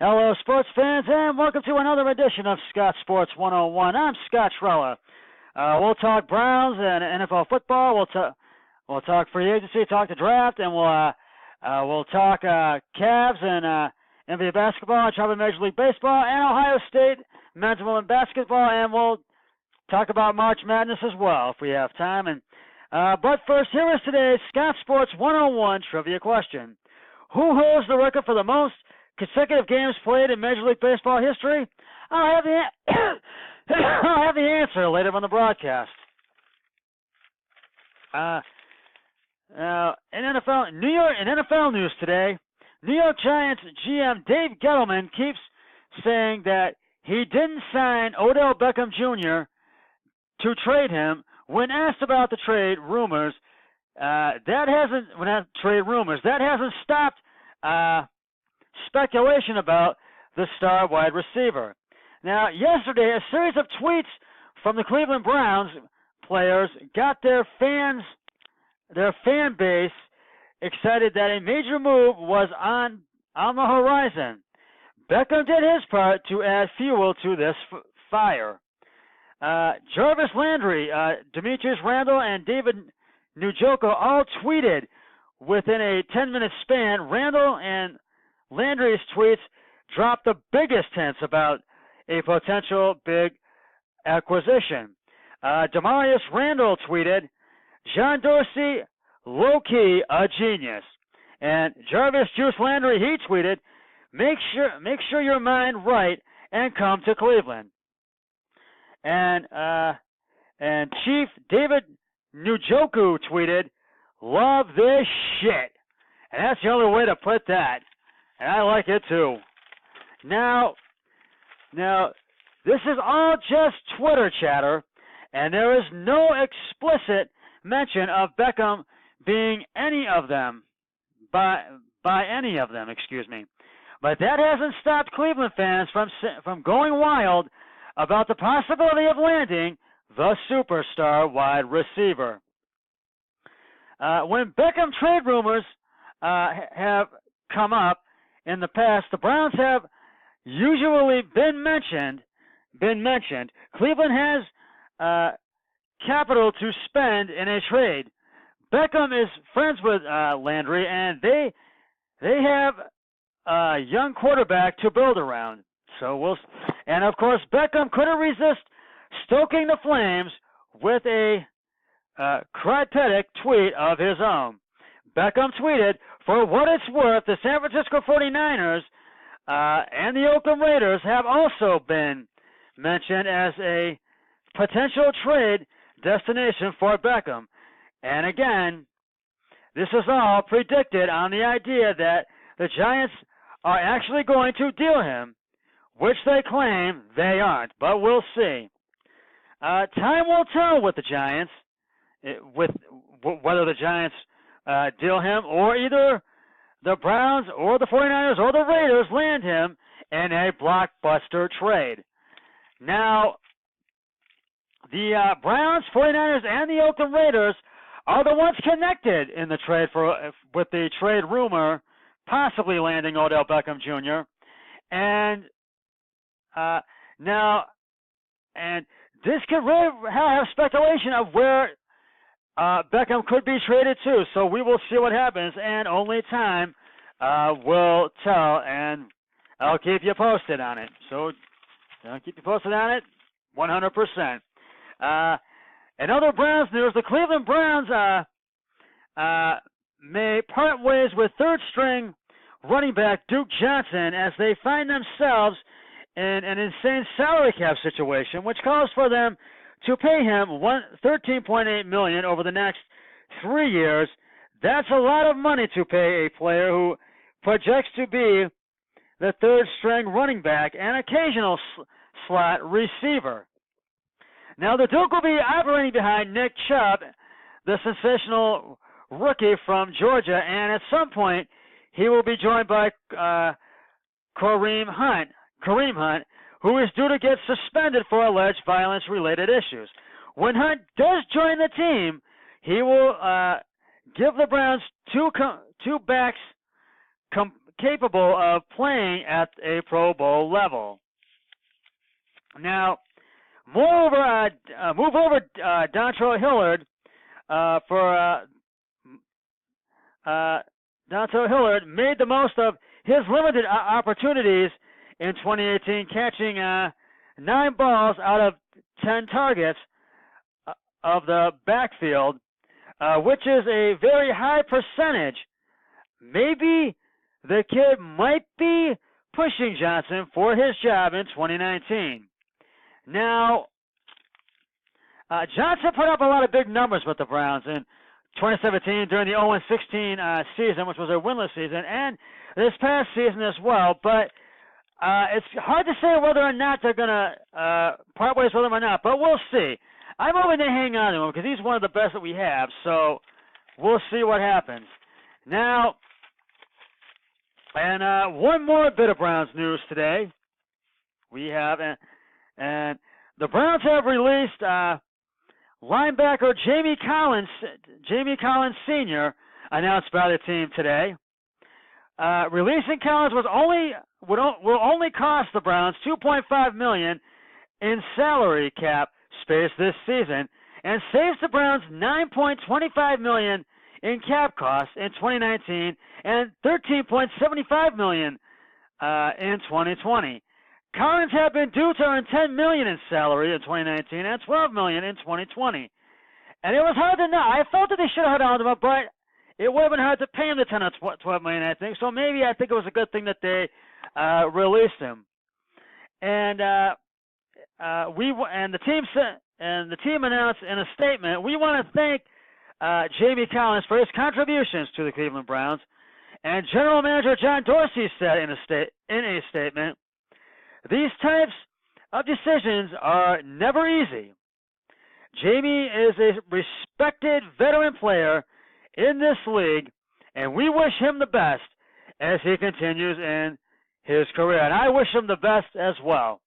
Hello, sports fans, and welcome to another edition of Scott Sports 101. I'm Scott Schreller. We'll talk Browns and NFL football. We'll talk free agency, talk the draft, and we'll talk Cavs and NBA basketball, and probably Major League Baseball, and Ohio State men's and women's basketball, and we'll talk about March Madness as well if we have time. But first, here is today's Scott Sports 101 trivia question: who holds the record for the most consecutive games played in Major League Baseball history? I'll have the answer later on the broadcast. In NFL news today, New York Giants GM Dave Gettleman keeps saying that he didn't sign Odell Beckham Jr. to trade him. When asked about the trade rumors, that hasn't stopped speculation about the star wide receiver. Now, yesterday, a series of tweets from the Cleveland Browns players got their fan base excited that a major move was on the horizon. Beckham did his part to add fuel to this fire. Jarvis Landry, Demetrius Randall, and David Njoku all tweeted within a 10-minute span. Randall and Landry's tweets dropped the biggest hints about a potential big acquisition. Demarius Randall tweeted, "John Dorsey, low-key a genius." And Jarvis Juice Landry, he tweeted, make sure your mind right and come to Cleveland." And Chief David Njoku tweeted, "Love this shit." And that's the only way to put that. And I like it too. Now, this is all just Twitter chatter, and there is no explicit mention of Beckham being any of them, by any of them, excuse me. But that hasn't stopped Cleveland fans from going wild about the possibility of landing the superstar wide receiver. When Beckham trade rumors have come up in the past, the Browns have usually been mentioned. Cleveland has capital to spend in a trade. Beckham is friends with Landry, and they have a young quarterback to build around. And of course, Beckham couldn't resist stoking the flames with a cryptic tweet of his own. Beckham tweeted, "For what it's worth, the San Francisco 49ers and the Oakland Raiders have also been mentioned as a potential trade destination for Beckham." And again, this is all predicted on the idea that the Giants are actually going to deal him, which they claim they aren't, but we'll see. Time will tell with the Giants, whether the Giants deal him, or either the Browns or the 49ers or the Raiders land him in a blockbuster trade. Now, the Browns, 49ers, and the Oakland Raiders are the ones connected in the trade with the trade rumor possibly landing Odell Beckham Jr. And this could really have speculation of where Beckham could be traded to. So we will see what happens, and only time will tell, and I'll keep you posted on it. So I'll keep you posted on it 100%. In other Browns news, the Cleveland Browns may part ways with third-string running back Duke Johnson as they find themselves in an insane salary cap situation, which calls for them to pay him $13.8 million over the next 3 years. That's a lot of money to pay a player who projects to be the third-string running back and occasional slot receiver. Now, the Duke will be operating behind Nick Chubb, the sensational rookie from Georgia, and at some point he will be joined by Kareem Hunt, who is due to get suspended for alleged violence-related issues. When Hunt does join the team, he will give the Browns two backs capable of playing at a Pro Bowl level. Now, move over Dontrell Hilliard for Dontrell Hilliard made the most of his limited opportunities in 2018, catching 9 balls out of 10 targets of the backfield, which is a very high percentage. Maybe the kid might be pushing Johnson for his job in 2019. Now, Johnson put up a lot of big numbers with the Browns in 2017 during the 0-16 season, which was a winless season, and this past season as well. But it's hard to say whether or not they're going to part ways with him or not, but we'll see. I'm hoping they hang on to him because he's one of the best that we have, so we'll see what happens. Now, and one more bit of Browns news today. We have, and the Browns have released linebacker Jamie Collins Sr., announced by the team today. Releasing Collins will only cost the Browns $2.5 million in salary cap space this season, and saves the Browns $9.25 million in cap costs in 2019 and $13.75 million in 2020. Collins had been due to earn $10 million in salary in 2019 and $12 million in 2020, and it was hard to know. I felt that they should have held on to him, but it would have been hard to pay him the $10 or $12 million, I think. So maybe I think it was a good thing that they released him. And the team announced in a statement, we want to thank Jamie Collins for his contributions to the Cleveland Browns. And General Manager John Dorsey said in a statement, these types of decisions are never easy. Jamie is a respected veteran player in this league, and we wish him the best as he continues in his career. And I wish him the best as well.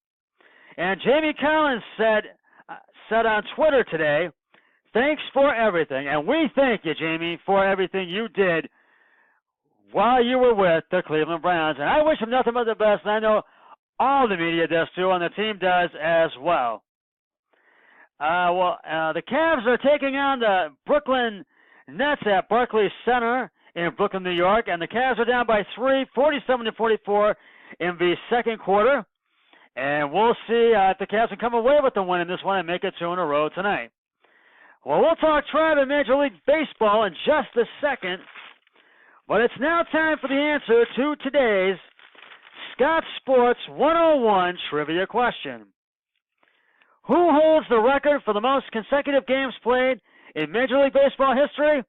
And Jamie Collins said on Twitter today, thanks for everything. And we thank you, Jamie, for everything you did while you were with the Cleveland Browns. And I wish him nothing but the best. And I know all the media does too, and the team does as well. The Cavs are taking on the Brooklyn Nets at Barclays Center in Brooklyn, New York. And the Cavs are down by 3, 47-44 in the second quarter. And we'll see if the Cavs can come away with the win in this one and make it 2 in a row tonight. Well, we'll talk Tribe and Major League Baseball in just a second. But it's now time for the answer to today's Scott Sports 101 trivia question. Who holds the record for the most consecutive games played in Major League Baseball history?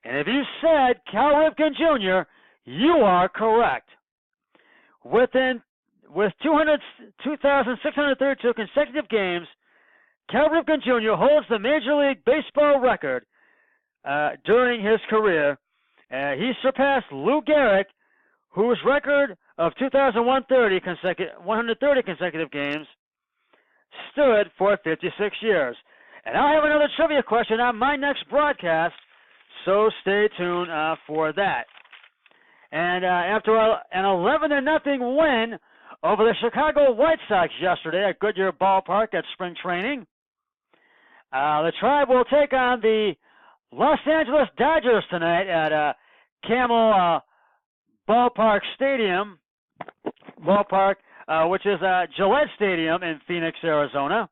And if you said Cal Ripken Jr., you are correct. With 2,632 consecutive games, Cal Ripken Jr. holds the Major League Baseball record during his career. He surpassed Lou Gehrig, whose record of 130 consecutive games stood for 56 years. And I'll have another trivia question on my next broadcast, so stay tuned for that. And after an 11-0 win over the Chicago White Sox yesterday at Goodyear Ballpark at spring training, the Tribe will take on the Los Angeles Dodgers tonight at Camel Ballpark Stadium, which is Gillette Stadium in Phoenix, Arizona.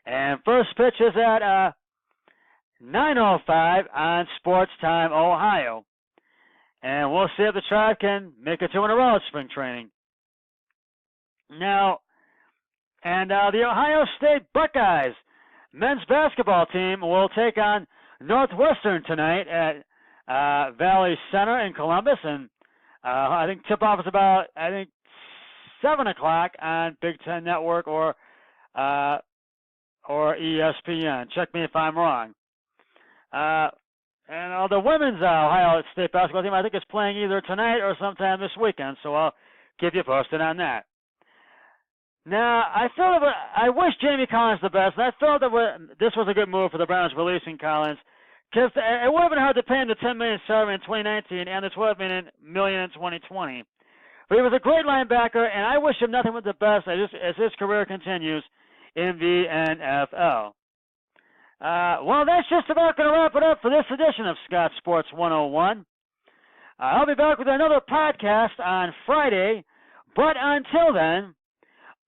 And first pitch is at 9:05 on Sports Time, Ohio. And we'll see if the Tribe can make it 2 in a row at spring training. Now, and the Ohio State Buckeyes men's basketball team will take on Northwestern tonight at Valley Center in Columbus, and I think tip-off is about 7 o'clock on Big Ten Network or ESPN. Check me if I'm wrong. And the women's Ohio State basketball team, I think, is playing either tonight or sometime this weekend, so I'll keep you posted on that. Now, I wish Jamie Collins the best, and I felt that this was a good move for the Browns releasing Collins. Because it would have been hard to pay him the $10 million salary in 2019 and the $12 million in 2020. But he was a great linebacker, and I wish him nothing but the best as his career continues in the NFL. Well, that's just about going to wrap it up for this edition of Scott Sports 101. I'll be back with another podcast on Friday, but until then,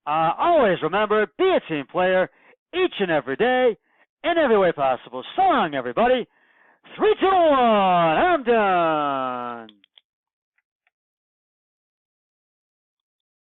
always remember, be a team player each and every day, in every way possible. So long, everybody. 3, 2, 1, I'm done.